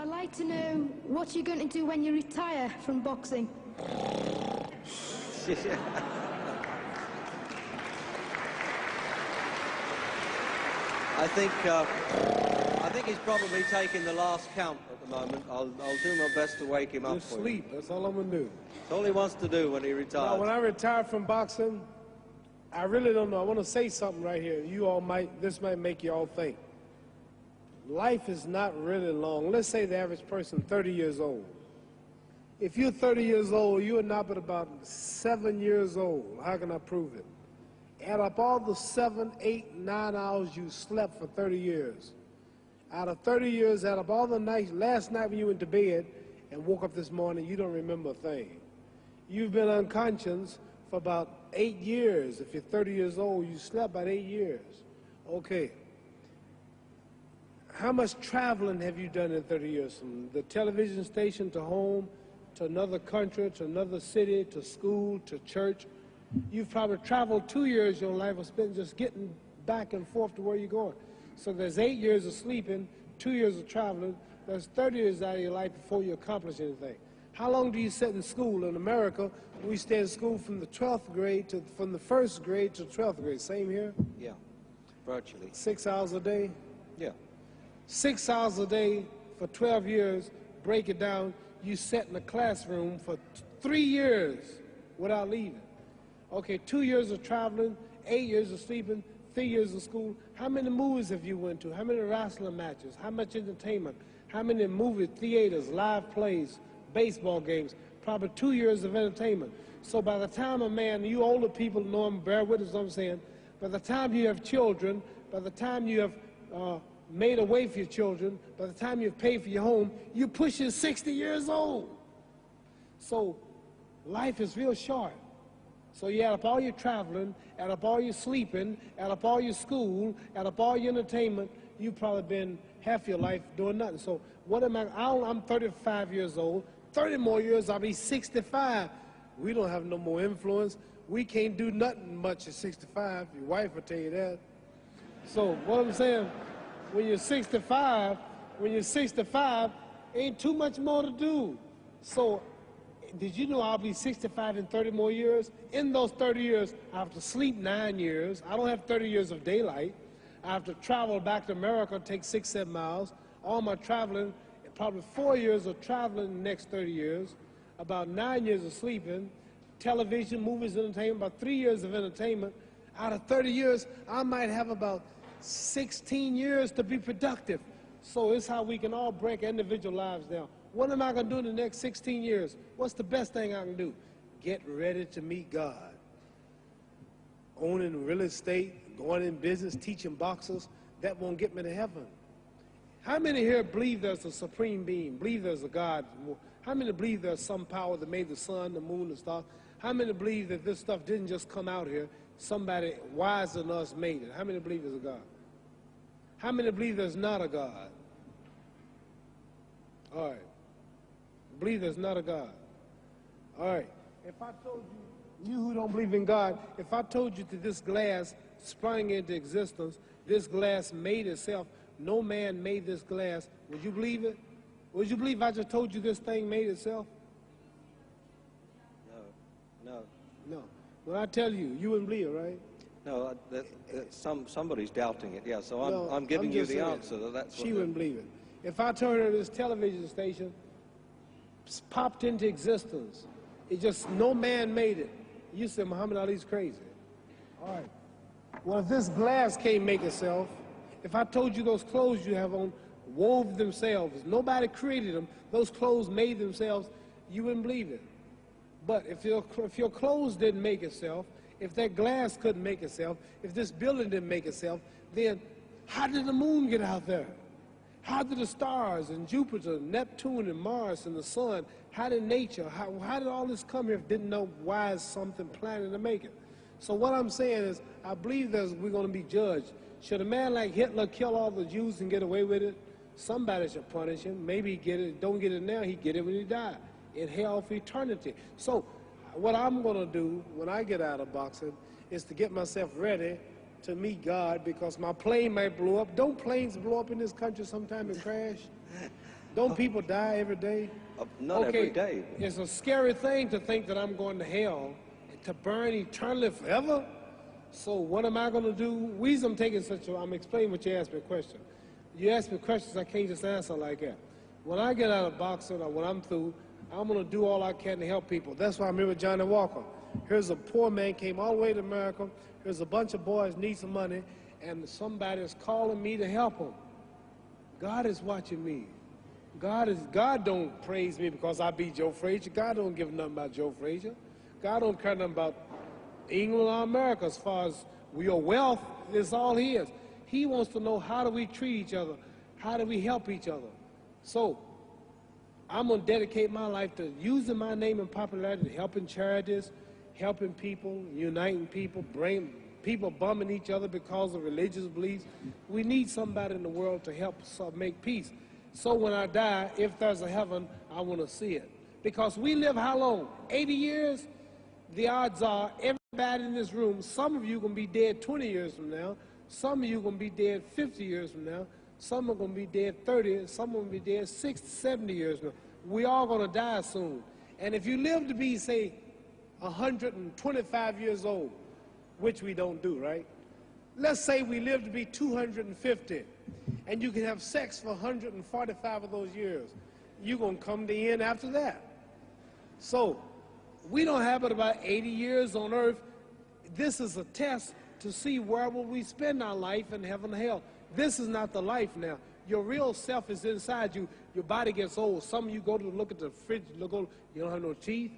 I'd like to know what you're going to do when you retire from boxing. I think he's probably taking the last count at the moment. I'll do my best to wake him up for sleep. That's all I'm going to do. That's all he wants to do when he retires. Now, when I retire from boxing, I really don't know. I want to say something right here. This might make you all think. Life is not really long. Let's say the average person, 30 years old. If you're 30 years old, you are not but about 7 years old. How can I prove it? Add up all the 7, 8, 9 hours you slept for 30 years. Out of 30 years, add up all the nights, last night when you went to bed and woke up this morning, you don't remember a thing. You've been unconscious for about 8 years. If you're 30 years old, you slept about 8 years. Okay. How much traveling have you done in 30 years? From the television station to home, to another country, to another city, to school, to church. You've probably traveled 2 years your life was spent just getting back and forth to where you're going. So there's 8 years of sleeping, 2 years of traveling. There's 30 years out of your life before you accomplish anything. How long do you sit in school? In America, we stay in school from the 12th grade from the 1st grade to 12th grade. Same here? Yeah, virtually. 6 hours a day? Yeah. 6 hours a day for 12 years, break it down, you sat in the classroom for 3 years without leaving. Okay, 2 years of traveling, 8 years of sleeping, 3 years of school. How many movies have you went to? How many wrestling matches? How much entertainment? How many movie theaters, live plays, baseball games? Probably 2 years of entertainment. So by the time a man, you older people know him, bear with us what I'm saying, by the time you have children, by the time you have made a way for your children, by the time you've paid for your home, you're pushing 60 years old. So life is real short. So you add up all your traveling, add up all your sleeping, add up all your school, add up all your entertainment, you've probably been half your life doing nothing. So what am I'm 35 years old, 30 more years, I'll be 65. We don't have no more influence. We can't do nothing much at 65. Your wife will tell you that. So what I'm saying, when you're 65, ain't too much more to do. So did you know I'll be 65 in 30 more years? In those 30 years, I have to sleep 9 years. I don't have 30 years of daylight. I have to travel back to America, take 6, 7 miles. All my traveling, probably 4 years of traveling in the next 30 years, about 9 years of sleeping, television, movies, entertainment, about 3 years of entertainment. Out of 30 years, I might have about 16 years to be productive. So it's how we can all break individual lives down. What am I going to do in the next 16 years? What's the best thing I can do? Get ready to meet God. Owning real estate, going in business, teaching boxers, that won't get me to heaven. How many here believe there's a supreme being, believe there's a God? How many believe there's some power that made the sun, the moon, the stars? How many believe that this stuff didn't just come out here? Somebody wiser than us made it. How many believe there's a God? How many believe there's not a God? All right. Believe there's not a God. All right. If I told you who don't believe in God, if I told you that this glass sprang into existence, this glass made itself, no man made this glass, would you believe it? Would you believe I just told you this thing made itself? No. When I tell you, you wouldn't believe it, right? No, somebody's doubting it, yeah, so I'm giving you the answer. That's she wouldn't believe it. If I told her this television station popped into existence, it just, no man made it, you said Mohammed Ali's crazy. All right. Well, if this glass can't make itself, if I told you those clothes you have on wove themselves, nobody created them, those clothes made themselves, you wouldn't believe it. But if your clothes didn't make itself, if that glass couldn't make itself, if this building didn't make itself, then how did the moon get out there? How did the stars and Jupiter, Neptune and Mars and the sun, how did nature, how did all this come here if didn't know why is something planning to make it? So what I'm saying is, I believe we're going to be judged. Should a man like Hitler kill all the Jews and get away with it? Somebody should punish him. Maybe he get it, don't get it now, he get it when he died, in hell for eternity. So what I'm going to do when I get out of boxing is to get myself ready to meet God, because my plane might blow up. Don't planes blow up in this country sometime and crash? Don't people die every day? Not every day. It's a scary thing to think that I'm going to hell, to burn eternally forever. So what am I going to do? The reason I'm taking I'm explaining what you asked me a question. You ask me questions, I can't just answer like that. When I get out of boxing or when I'm through, I'm going to do all I can to help people. That's why I'm here with Johnny Walker. Here's a poor man, came all the way to America. Here's a bunch of boys need some money, and somebody is calling me to help them. God is watching me. God don't praise me because I beat Joe Frazier. God don't give nothing about Joe Frazier. God don't care nothing about England or America as far as your wealth is all his. He wants to know, how do we treat each other? How do we help each other? So I'm going to dedicate my life to using my name and popularity, helping charities, helping people, uniting people, bring people bumming each other because of religious beliefs. We need somebody in the world to help us make peace. So when I die, if there's a heaven, I want to see it. Because we live how long? 80 years? The odds are everybody in this room, some of you are going to be dead 20 years from now. Some of you are going to be dead 50 years from now. Some are going to be dead 30. Some are going to be dead 60, 70 years from now. We all going to die soon. And if you live to be, say, 125 years old, which we don't do, right? Let's say we live to be 250, and you can have sex for 145 of those years. You're going to come to the end after that. So we don't have but about 80 years on earth. This is a test to see where will we spend our life in heaven or hell. This is not the life now. Your real self is inside you. Your body gets old. Some of you go to look at the fridge, you don't have no teeth.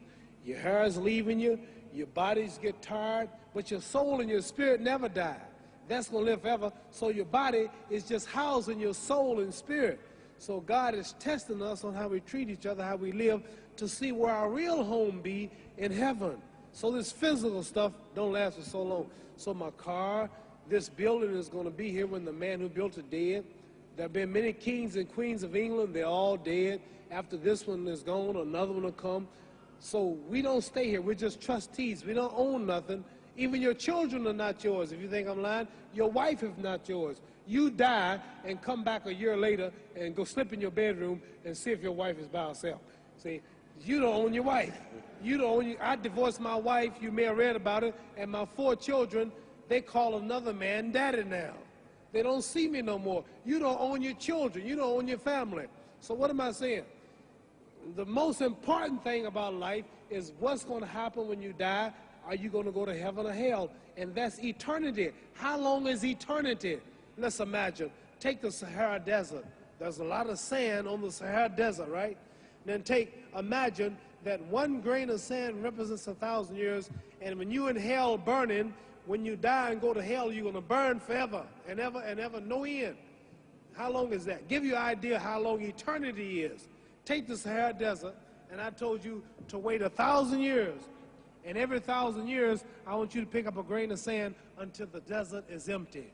Your hair is leaving you. Your bodies get tired. But your soul and your spirit never die. That's going to live forever. So your body is just housing your soul and spirit. So God is testing us on how we treat each other, how we live, to see where our real home be in heaven. So this physical stuff don't last for so long. So my car, this building is going to be here when the man who built it dead. There have been many kings and queens of England. They're all dead. After this one is gone, another one will come. So we don't stay here. We're just trustees. We don't own nothing. Even your children are not yours. If you think I'm lying, your wife is not yours. You die and come back a year later and go slip in your bedroom and see if your wife is by herself. See, you don't own your wife. You don't own I divorced my wife. You may have read about it. And my 4 children, they call another man daddy now. They don't see me no more. You don't own your children. You don't own your family. So what am I saying? The most important thing about life is what's going to happen when you die. Are you going to go to heaven or hell? And that's eternity. How long is eternity? Let's imagine. Take the Sahara Desert. There's a lot of sand on the Sahara Desert, right? Then imagine that 1 grain of sand represents 1,000 years, and when you're in hell burning, when you die and go to hell, you're going to burn forever and ever, no end. How long is that? Give you an idea how long eternity is. Take the Sahara Desert, and I told you to wait 1,000 years. And every 1,000 years, I want you to pick up a grain of sand until the desert is empty.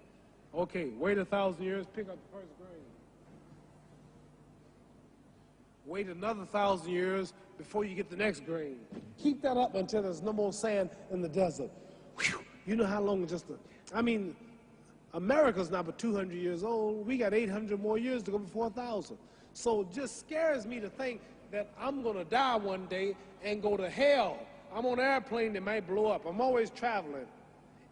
Okay, wait 1,000 years, pick up the first grain. Wait another 1,000 years before you get the next grain. Keep that up until there's no more sand in the desert. Whew. You know how long America's not but 200 years old. We got 800 more years to go before 1,000. So it just scares me to think that I'm going to die one day and go to hell. I'm on an airplane that might blow up. I'm always traveling.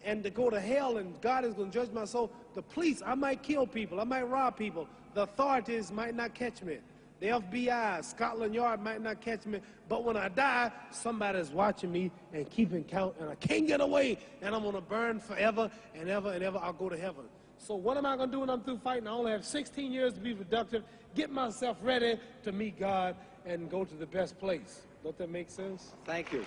And to go to hell and God is going to judge my soul. The police, I might kill people. I might rob people. The authorities might not catch me. The FBI, Scotland Yard might not catch me. But when I die, somebody's watching me and keeping count. And I can't get away. And I'm going to burn forever and ever and ever. I'll go to heaven. So what am I going to do when I'm through fighting? I only have 16 years to be productive. Get myself ready to meet God and go to the best place. Don't that make sense? Thank you.